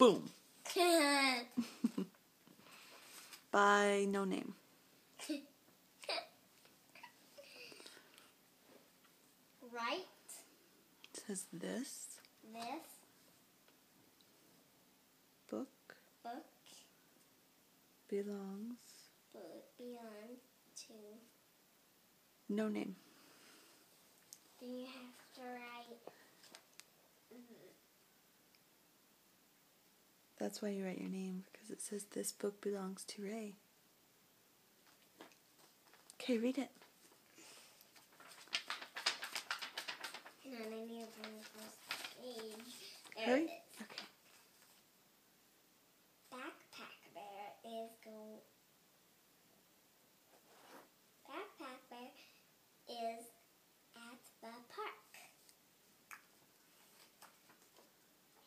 Boom. By no name. Right? It says this book belongs to. no name. Then you have to write. That's why you write your name, because it says this book belongs to Ray. Okay, read it. And then I need to bring the first page. Hurry. Okay. Backpack Bear is going. Backpack Bear is at the park.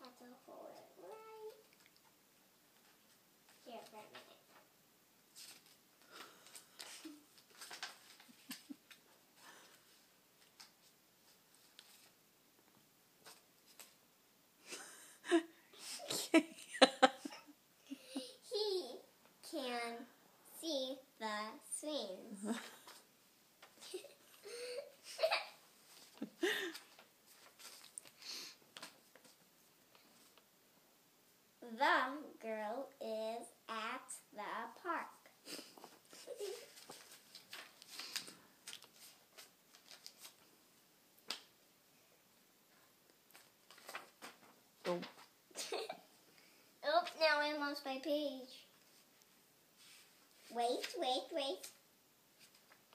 Have to hold it right here for a minute. He can see the swings. The girl is at the park. Oh. Oops, now I lost my page. Wait.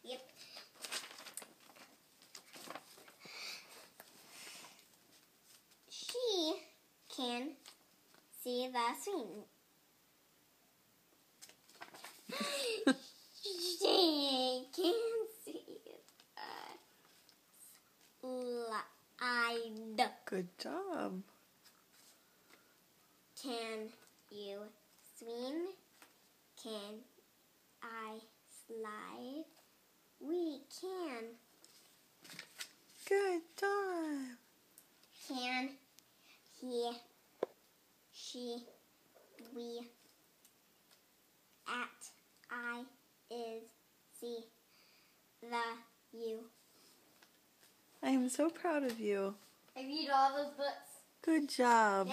Yep. She can see the swing. She can see the slide. Good job. Can you swing? Can I slide? We can. Good job. Can he, she, we, at, I, is, see, the, you. I am so proud of you. I read all those books. Good job.